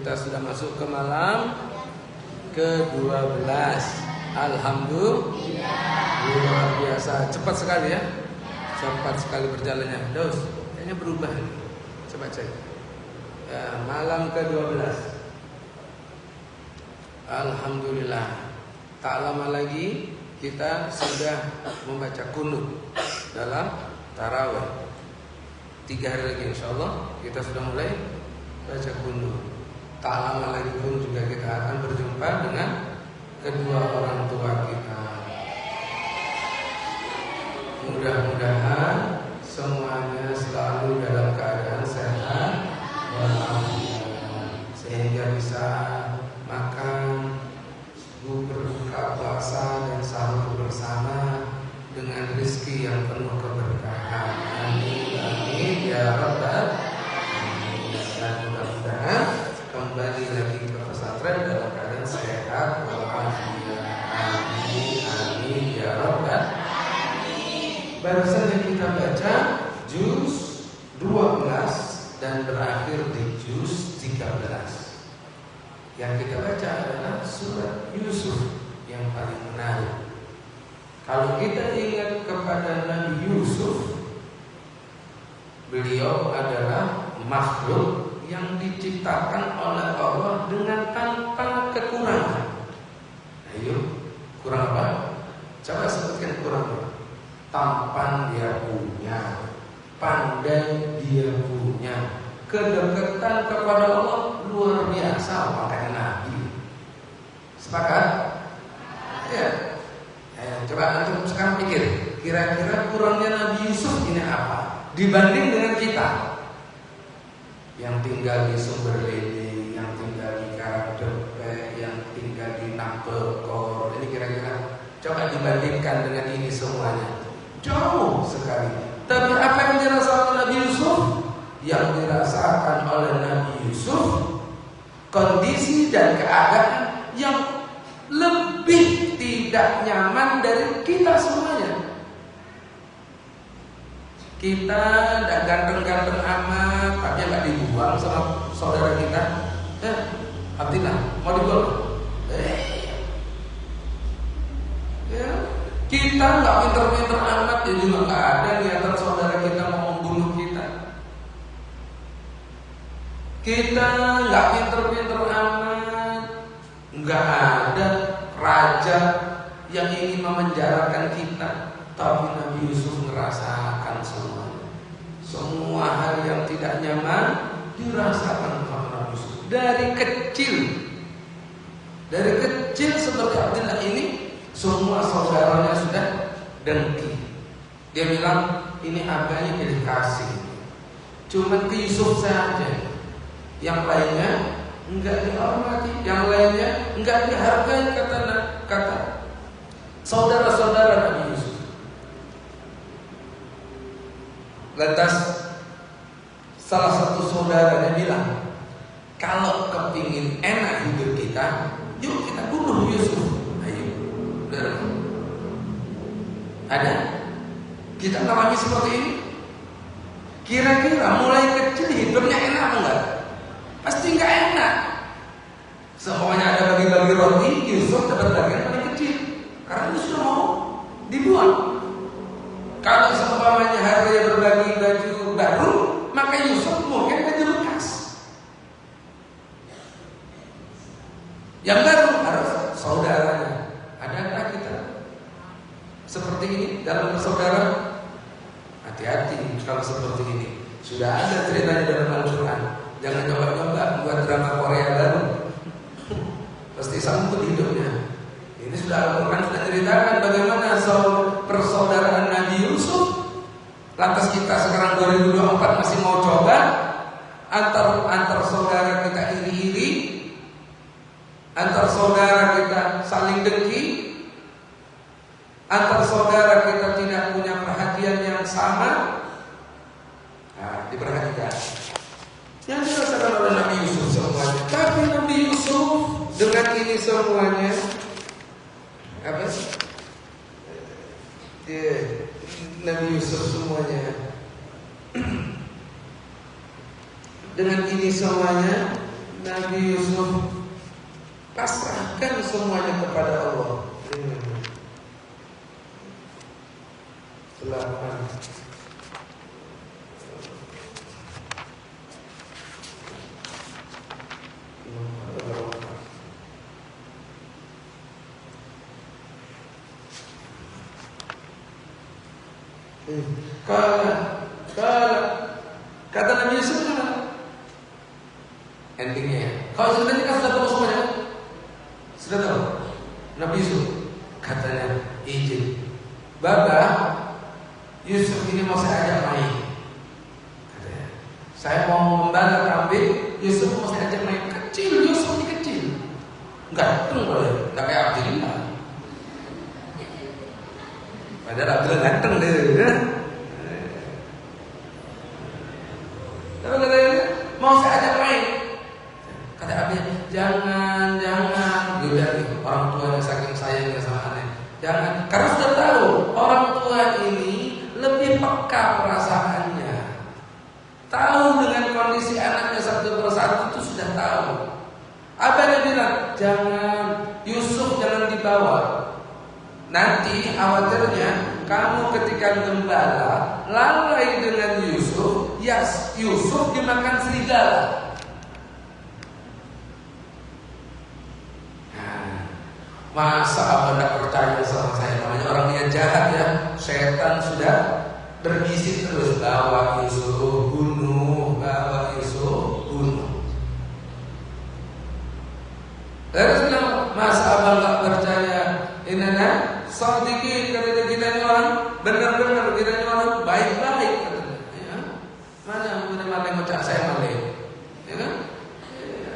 kita sudah masuk ke malam ke-12. Alhamdulillah. Luar biasa, cepat sekali ya. Cepat sekali berjalannya. Dos, kayaknya berubah. Coba cek. Ya, malam ke-12. Alhamdulillah. Tak lama lagi kita sudah membaca kunut dalam tarawih. 3 hari lagi insyaallah kita sudah mulai baca kunut. Tak lama lagi pun juga kita akan berjumpa dengan kedua orang tua kita. Mudah-mudahan semuanya selalu dalam keadaan sehat walafiat, sehingga bisa makan, berbuka puasa dan sahur bersama dengan rezeki yang penuh keberkahan. Amin amin ya rabbal alamin. Dan mudah-mudahan kembali lagi ke pesantren dalam keadaan sehat walafiat. Amin amin ya rabbal alamin. Barusan yang kita baca juz 12 dan berakhir di juz 13. Yang kita baca adalah surat Yusuf yang paling menarik. Kalau kita ingat kepada Nabi Yusuf, beliau adalah makhluk yang diciptakan oleh Allah dengan tanpa kekurangan. Ayo, kurang apa? Coba sebutkan kurang apa? Tampan dia punya, pandai dia punya, kedekatan kepada Allah luar biasa, makanya Nabi. Sepakat? Ya. Coba antum sekarang pikir, kira-kira kurangnya Nabi Yusuf ini apa dibanding dengan kita yang tinggal di Sumber Lele, yang tinggal di Karangdepe, yang tinggal di Nampekor. Ini kira-kira coba dibandingkan dengan ini semuanya, jauh sekali. Tapi apa yang dirasakan Nabi Yusuf? Yang dirasakan oleh Nabi Yusuf kondisi dan keadaan yang lebih tidak nyaman dari kita semuanya. Kita tidak ganteng-ganteng amat, tapi nggak dibuang sama saudara kita. Abdillah mau dibuang? Ya. Kita nggak pinter-pinter amat, ya juga nggak ada niatan saudara kita mau membunuh kita. Kita nggak pinter-pinter amat, nggak ada raja yang ingin memenjarakan kita. Tapi Nabi Yusuf merasakan semua hal yang tidak nyaman dirasakan oleh Nabi Yusuf dari kecil. Dari kecil seperti Abdullah ini, semua saudaranya sudah dengki. Dia bilang ini abahnya dikasih, cuma ke Yusuf saja. Yang lainnya enggak dihormati, yang lainnya enggak dihargai, kata saudara-saudara Nabi Yusuf. Lantas salah satu saudaranya bilang, kalau kepingin enak hidup kita, yuk kita bunuh Yusuf. Ayo, udah ada? Kita ngalami seperti ini? Kira-kira mulai kecil hidupnya enak enggak? Pasti nggak enak. Semuanya ada bagi-bagi roti, Yusuf dapat bagian paling kecil karena Yusuf sudah mau dibuang. Kalau seumpamanya harganya berbagi baju baru, maka Yusuf mungkin baju bekas. Yang baru harus saudaranya. Adakah kita seperti ini dalam bersaudara? Hati-hati kalau seperti ini. Sudah ada ceritanya dalam Al-Quran. Jangan coba-coba buat drama Korea baru, pasti sangkut hidupnya. Ini sudah Al-Quran sudah ceritakan bagaimana persaudaraan Nabi Yusuf. Lantas kita sekarang 2024 masih mau coba antar saudara kita iri-iri, antar saudara kita saling dengki, antar saudara kita tidak punya perhatian yang sama. Nah, diperhatikan. Yang dirasakan oleh Nabi Yusuf semuanya. Tapi Nabi Yusuf dengan ini semuanya apa? Nabi Yusuf semuanya dengan ini semuanya Nabi Yusuf pasrahkan semuanya kepada Allah. Selamat. Kata Nabi Yusuf endingnya ya. Kalau sebenarnya kan sudah tahu semuanya. Sudah tahu. Nabi Yusuf katanya izin. Baba, Yusuf ini mau saya ajak main. Katanya, saya mau membala kambing, Yusuf mau saya ajak main. Kecil, Yusuf ini kecil. Ganteng boleh, nggak kayak Abdillah. Padahal Abdillah ganteng deh. Tapi katanya mau saya ajak main. Kata Abdillah, jangan. Orang tua yang saking sayangnya sama aneh. Jangan, karena sudah tahu orang tua ini lebih peka perasaannya. Tahu dengan kondisi anaknya satu persatu itu sudah tahu. Abahnya bilang, jangan, Yusuf jangan dibawa. Nanti khawatirnya kamu ketika gembala lalai dengan Yusuf, ya Yusuf dimakan serigala. Masa abah tidak percaya sama saya? Namanya orang yang jahat ya. Setan sudah berbisik terus, bawa Yusuf bunuh, bawa Yusuf bunuh. Terus bilang, masa abah nggak percaya? Ini sok dikit kata kita ini orang benar-benar, kita ini orang baik-baik katanya. Ya. Mana maling macam saya maling? Ya kan?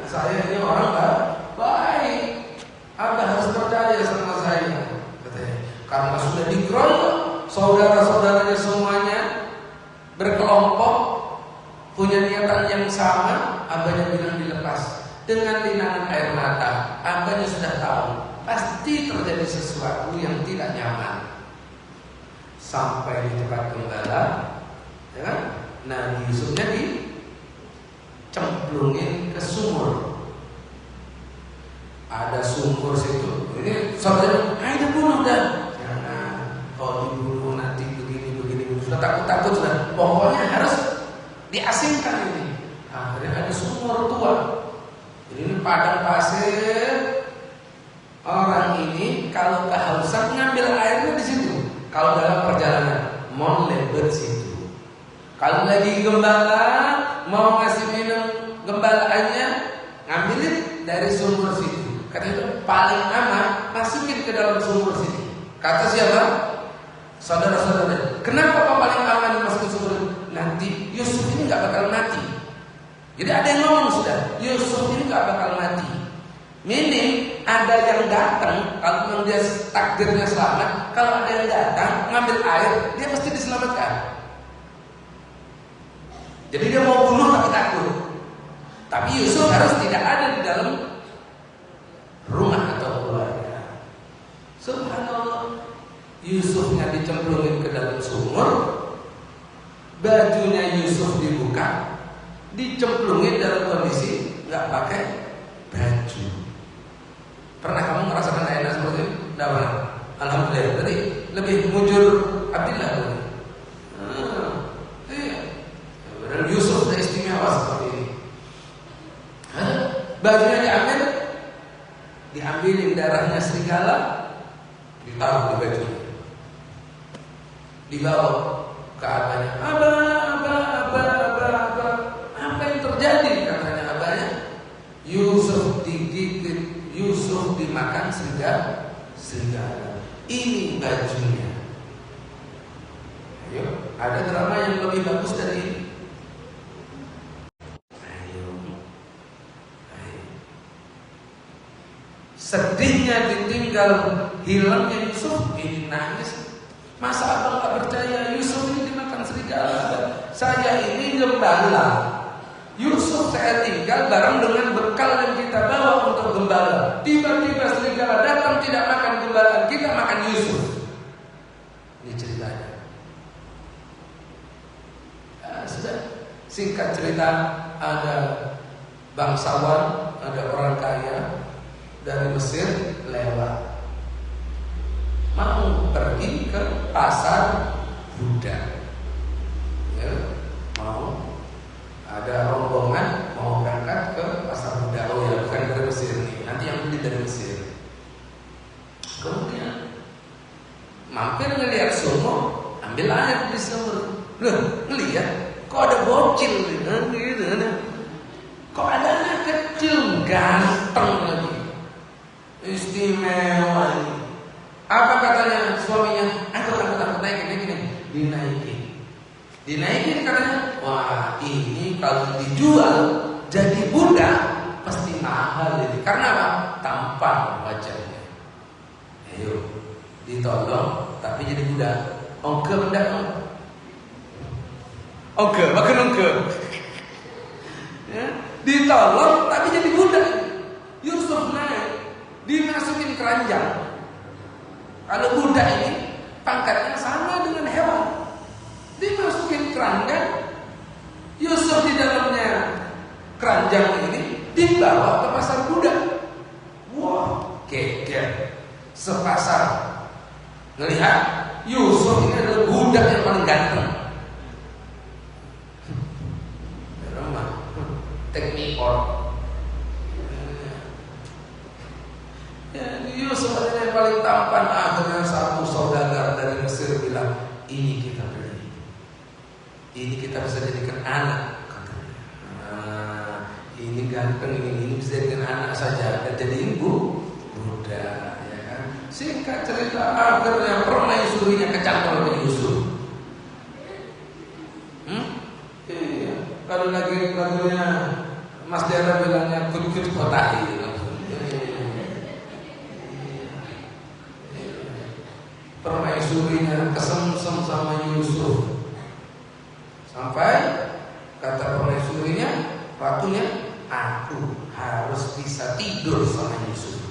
Saya ini orang baik. Anda harus percaya sama saya, katanya. Karena sudah dikeroyok, saudara-saudaranya semuanya berkelompok, punya niatan yang sama. Abahnya bilang dilepas dengan linangan air mata. Abahnya sudah tahu pasti terjadi sesuatu yang tidak nyaman. Sampai di tempat gembala, ya kan? Nabi Yusufnya dicemplungin ke sumur. Ada sumur situ. Ini saudara, ayo bunuh dah. Jangan. Kalau dibunuh nanti begini. Sudah takut sudah. Pokoknya harus diasingkan ini. Akhirnya ada sumur tua. Ini padang pasir. Orang ini kalau kehausan ngambil airnya di situ. Kalau dalam perjalanan mau lebar situ. Kalau lagi gembala mau ngasih minum gembalaannya, ngambilin dari sumur situ. Kata itu paling aman, masukin ke dalam sumur sini. Kata siapa? Saudara-saudara. Kenapa paling aman masukin sumur? Nanti Yusuf ini nggak bakal mati. Jadi ada yang ngomong sudah, Yusuf ini nggak bakal mati. Minim ada yang datang, kalau memang dia takdirnya selamat. Kalau ada yang datang ngambil air, dia pasti diselamatkan. Jadi dia mau bunuh tapi takut. Tapi Yusuf harus tidak ada di dalam rumah atau keluarga. Subhanallah. Yusufnya dicemplungin ke dalam sumur, bajunya Yusuf dibuka, dicemplungin dalam kondisi nggak pakai baju. Pernah kamu merasakan enak seperti itu? Tidak pernah. Alhamdulillah. Tadi lebih mujur Abdillah. Iya. Padahal Yusuf sudah istimewa seperti ini. Bajunya diambilin darahnya serigala, ditaruh di baju, dibawa ke abahnya. Abah, apa yang terjadi? Katanya abahnya, Yusuf digigit, Yusuf dimakan serigala. Ini bajunya. Ayo, ada drama yang lebih bagus dari ini? Sedihnya ditinggal hilangnya Yusuf, ini nangis. Masa abang gak percaya Yusuf ini dimakan serigala? Saya ini gembala. Yusuf saya tinggal bareng dengan bekal yang kita bawa untuk gembala. Tiba-tiba serigala datang tidak makan gembalaan, kita makan Yusuf. Ini ceritanya. Sudah singkat cerita, ada bangsawan, ada orang kaya dari Mesir lewat, mau pergi ke pasar Buddha, ya, mau ada rombongan mau berangkat ke pasar Buddha. Oh ya, bukan dari Mesir nih, nanti yang beli dari Mesir. Kemudian mampir ngeliat sumur, ambil air di sumur. Loh, ngeliat kok ada bocil gitu, kok ada anak kecil ganteng lagi, istimewa ini. Apa katanya suaminya? Aku naikin. Dinaikin katanya. Wah, ini kalau dijual jadi budak pasti mahal ini. Karena apa? Tampan wajahnya. Ayo, ditolong tapi jadi budak. Ongke mendak. Makan ongke. Ya, ditolong tapi jadi budak. Yusuf naik, dimasukin keranjang. Kalau budak ini pangkatnya sama dengan hewan, dimasukin keranjang. Yusuf di dalamnya keranjang ini dibawa ke pasar budak. Wah, geger. Sepasar ngelihat Yusuf ini adalah budak yang paling ganteng. Take me on. Ya, Yusuf adalah yang paling tampan. Akhirnya satu saudagar dari Mesir bilang, ini kita beli, ini kita bisa jadikan anak. Ini ganteng, ini bisa jadikan anak saja dan jadi ibu budak, ya kan? Singkat cerita, akhirnya permaisurinya kecantol ke Yusuf. Iya. Kalau lagi lagunya Mas Dera bilangnya kut-kut kotahi. Permaisurinya kesemsem sama Yusuf. Sampai kata permaisurinya, ratunya, aku harus bisa tidur sama Yusuf.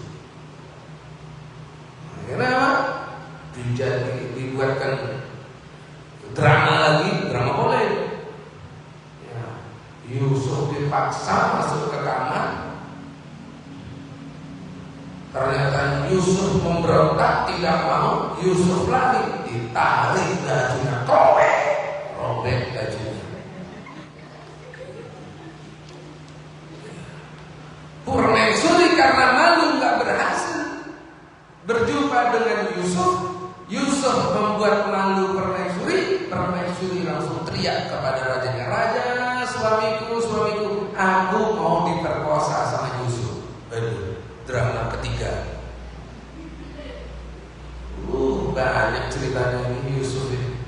Akhirnya apa? Dibuatkan drama lagi, drama boleh. Ya, Yusuf dipaksa masuk ke kamar. Ternyata Yusuf memberontak, tidak mau. Yusuf lari, ditarik bajunya, robek bajunya. Permaisuri karena malu nggak berhasil berjumpa dengan Yusuf. Yusuf membuat malu permaisuri. Permaisuri langsung teriak kepada rajanya, "Raja, suamiku, aku mau diperkosa sama Yusuf." Aduh, drama ketiga. Banyak ceritanya ini Yusuf ini.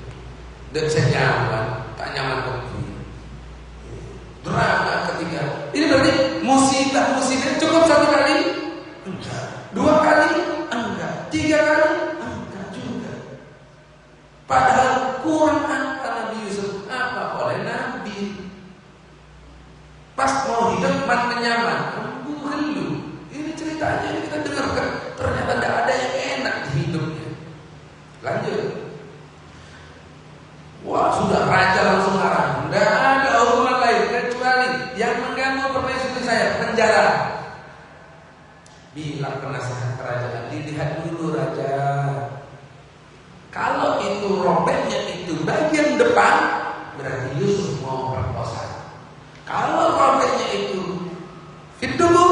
Dan saya nyaman, tak nyaman lagi. Drama ketiga. Ini berarti musibah cukup satu kali? Enggak. Dua kali? Enggak. Tiga kali? Enggak juga. Padahal Quran Nabi Yusuf apa oleh Nabi. Pas mau hidup makin nyaman. Ini ceritanya ini kita dengarkan. Ternyata tidak ada yang enak di hidupnya. Lanjut. Wah, sudah raja langsung marah. Tidak ada hukuman lain kecuali yang mengganggu permaisuri saya penjara. Bilang penasehat kerajaan, dilihat dulu raja. Kalau itu robeknya itu bagian depan, berarti Yusuf mau perkosa. Kalau robeknya itu fitdubur,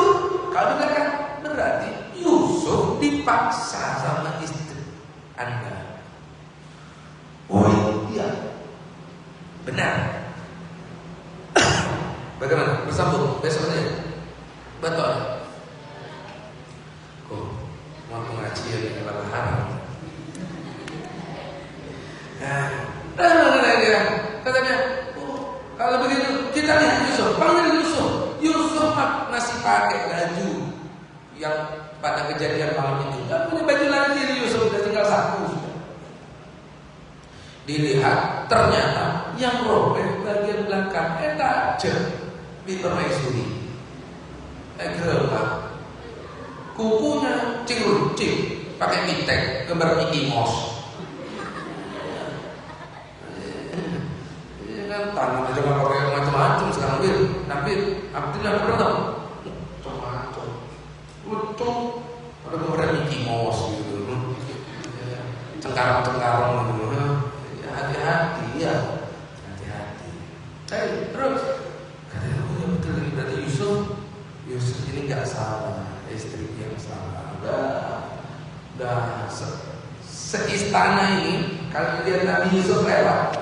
kalau belakang, berarti Yusuf dipaksa sama istri Anda. Oh iya, benar. Bagaimana? Bersambung besok saja. Betul. Kok mau pengajian kalau haram? Katanya, kalau begitu kita lihat Yusuf, panggil Yusuf. Yusuf masih pakai baju yang pada kejadian malam itu. Gak punya baju lagi Yusuf, sudah tinggal satu. Dilihat, ternyata yang robek bagian belakang tak aja di permaisuri. Gerobak, kukunya cing-cing, pakai mitek, gambar Mickey Mouse. Kan tangan aja nggak pakai macam-macam sekarang. Nabi Abdullah pernah tahu Udah seistana ini kalau lihat Nabi Yusuf lewat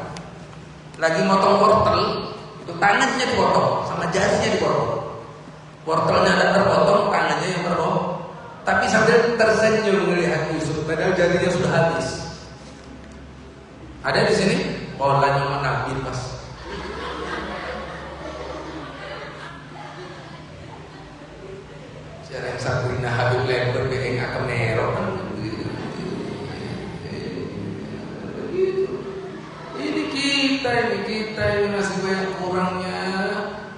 lagi motong wortel, itu tangannya dipotong sama jarinya dipotong. Wortelnya ada terpotong, tangannya yang terpotong. Tapi sambil tersenyum melihat Yusuf, padahal jarinya sudah habis. Ada di sini polanya sama Nabi pas. Siapa yang Sabrina Habib Lember BNG Kamero kan? Ini kita masih banyak kurangnya,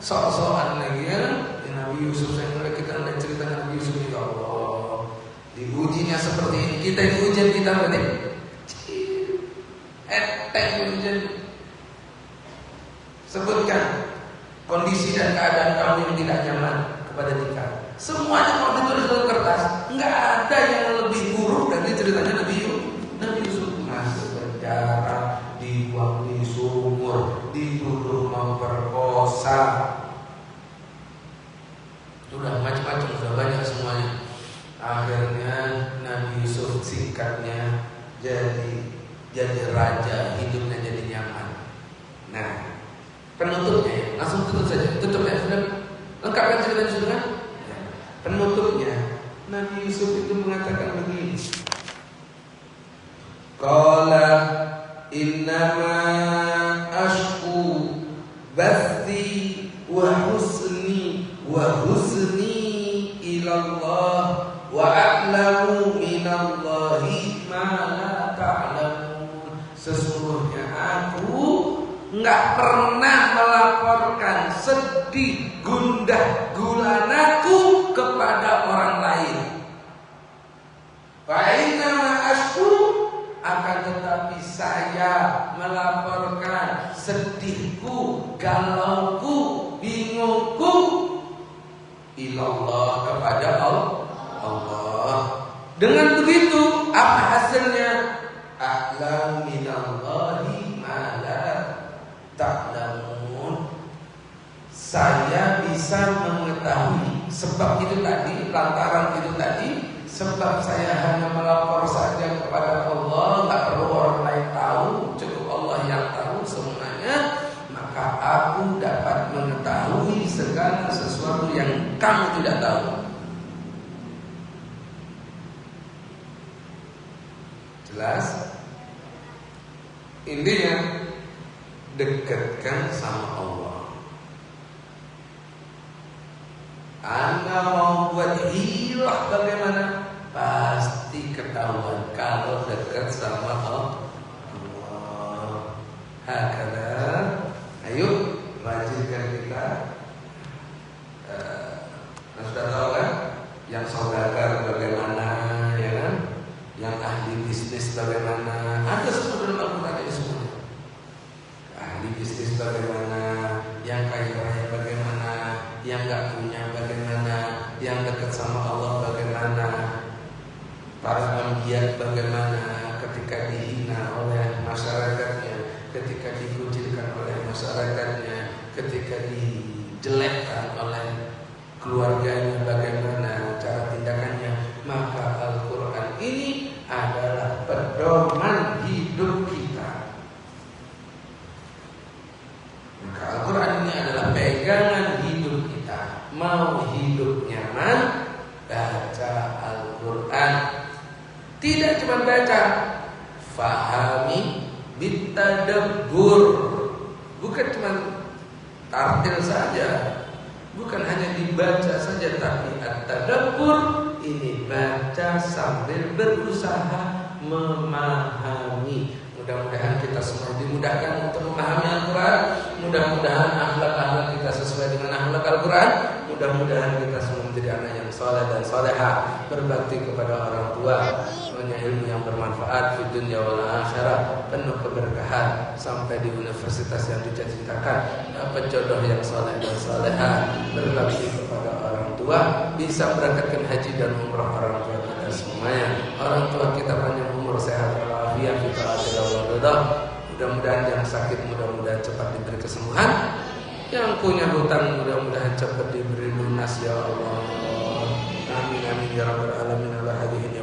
sok-sokan lagi ya. Nabi Yusuf, saya mulai kita cerita Nabi Yusuf, ya Allah, diujinya seperti ini. Kita diujian kita berarti ujian. Sebutkan kondisi dan keadaan kamu yang tidak nyaman kepada kita. Semuanya kalau ditulis dalam kertas, nggak ada yang lebih buruk dari ceritanya Nabi Yusuf. Masuk penjara, dibuang di sumur, dituduh memperkosa, sudah macam-macam, sudah banyak semuanya. Akhirnya Nabi Yusuf singkatnya jadi raja, hidupnya jadi nyaman. Nah, penutupnya ya, langsung tutup saja. Tutupnya sudah lengkap kan ceritanya sudah? Ya. Penutupnya Nabi Yusuf itu mengatakan begini. Qala innama ashku bathi wa husni ilallah wa a'lamu minallahi ma la ta'lamun. Sesungguhnya aku enggak pernah melaporkan sedih gundah gulanaku kepada orang lain. Fa innama ashku, akan tetapi saya melaporkan sedihku, galauku, bingungku ilallah, kepada Allah. Dengan begitu apa hasilnya? A'lamu minallahi ma la ta'lamun. Saya bisa mengetahui sebab itu tadi, lantaran itu tadi, sebab saya hanya melapor saja kepada Allah, tak perlu orang lain tahu, cukup Allah yang tahu semuanya. Maka aku dapat mengetahui segala sesuatu yang kamu tidak tahu. Jelas? Intinya dekatkan sama Allah. Anda mau buat hilah bagaimana? Pasti ketahuan kalau dekat sama Allah. Hakala, ayo wajibkan kita. Sudah tahu kan? Yang saudagar bagaimana, ya kan? Yang ahli bisnis bagaimana? Ada semua dalam Al-Quran ini semua. Ahli bisnis bagaimana? Yang kaya raya bagaimana? Yang nggak punya bagaimana? Yang dekat sama Allah bagaimana? Para anbiya bagaimana ketika dihina oleh masyarakatnya, ketika dikucilkan oleh masyarakatnya, ketika dijelekkan oleh keluarganya, bagaimana cara tindakannya. Maka Al-Quran ini adalah pedoman hidup kita. Maka Al-Quran ini adalah pegangan hidup kita. Mau hidup nyaman, baca Al-Quran. Tidak cuma baca, fahami bitadabbur. Bukan cuma tartil saja, bukan hanya dibaca saja, tapi at-tadabbur ini baca sambil berusaha memahami. Mudah-mudahan kita semua dimudahkan untuk memahami Al-Quran. Mudah-mudahan akhlak-akhlak kita sesuai dengan akhlak Al-Quran. Mudah-mudahan kita semua menjadi anak yang soleh dan soleha, berbakti kepada orang tua, punya ilmu yang bermanfaat di dunia wal akhirah, penuh keberkahan sampai di universitas yang dicita-citakan, dapat jodoh yang soleh dan soleha, berbakti kepada orang tua, bisa berangkatkan haji dan umrah orang tua kita semuanya. Orang tua kita panjang umur, sehat walafiat, kita ridha. Mudah-mudahan yang sakit mudah-mudahan cepat diberi kesembuhan. Yang punya hutang mudah-mudahan cepat diberi lunas ya Allah. Amin amin ya rabbal alamin ala hadihin.